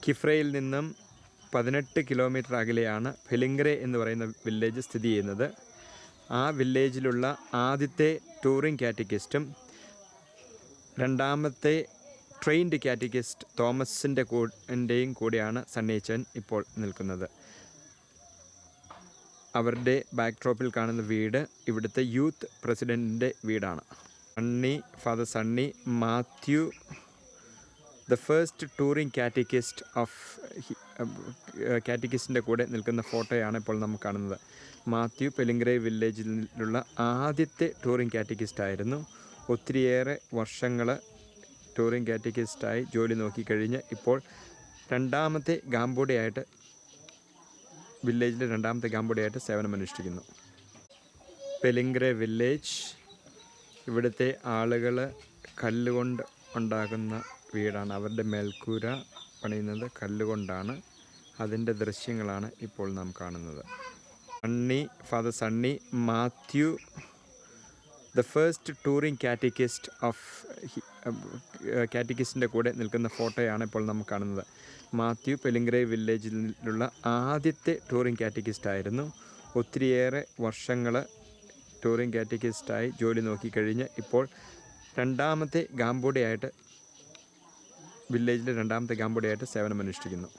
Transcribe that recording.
കിഫ്രയിൽ നിന്നും 18 കിലോമീറ്റർ അകലെയാണ് ഫെലിംഗ്രെ എന്ന് പറയുന്ന വില്ലേജ് സ്ഥിതി ചെയ്യുന്നത്. ആ വില്ലേജിലുള്ള ആദ്യത്തെ ടൂറിംഗ് കാറ്റക്കിസ്റ്റും രണ്ടാമത്തെ ട്രെയിൻഡ് കാറ്റക്കിസ്റ്റ് തോമസിൻ്റെ കൂടെയാണ് സണ്ണിയച്ചൻ ഇപ്പോൾ നിൽക്കുന്നത്. അവരുടെ ബാക്ക്ഡ്രോപ്പിൽ കാണുന്ന വീട് ഇവിടുത്തെ യൂത്ത് പ്രസിഡൻറ്റിൻ്റെ വീടാണ്. Father Sunny Mathew, the first touring കാറ്റക്കിസ്റ്റിൻ്റെ കൂടെ നിൽക്കുന്ന ഫോട്ടോയാണ് ഇപ്പോൾ നമുക്ക് കാണുന്നത്. മാത്യു ഫെലിംഗ്രെ വില്ലേജിലുള്ള ആദ്യത്തെ ടൂറിംഗ് കാറ്റക്കിസ്റ്റായിരുന്നു. ഒത്തിരിയേറെ വർഷങ്ങൾ ടൂറിംഗ് കാറ്റക്കിസ്റ്റായി ജോലി നോക്കിക്കഴിഞ്ഞ് ഇപ്പോൾ വില്ലേജിലെ രണ്ടാമത്തെ ഗാംബോഡിയായിട്ട് സേവനമനുഷ്ഠിക്കുന്നു. ഫെലിംഗ്രെ വില്ലേജ്, ഇവിടുത്തെ ആളുകൾ കല്ലുകൊണ്ട് ഉണ്ടാക്കുന്ന വീടാണ്. അവരുടെ മേൽക്കൂര പണിയുന്നത് കല്ലുകൊണ്ടാണ്. അതിൻ്റെ ദൃശ്യങ്ങളാണ് ഇപ്പോൾ നാം കാണുന്നത്. Father Sunny Mathew, the first touring കാറ്റക്കിസ്റ്റിൻ്റെ കൂടെ നിൽക്കുന്ന ഫോട്ടോയാണ് ഇപ്പോൾ നമുക്ക് കാണുന്നത്. മാത്യു ഫെലിംഗ്രെ വില്ലേജിലുള്ള ആദ്യത്തെ ടൂറിംഗ് കാറ്റക്കിസ്റ്റായിരുന്നു. ഒത്തിരിയേറെ വർഷങ്ങൾ ടൂറിംഗ് കാറ്റക്കിസ്റ്റായി ജോലി നോക്കിക്കഴിഞ്ഞ് ഇപ്പോൾ വില്ലേജിലെ രണ്ടാമത്തെ ഗാംബോഡിയായിട്ട് സേവനമനുഷ്ഠിക്കുന്നു.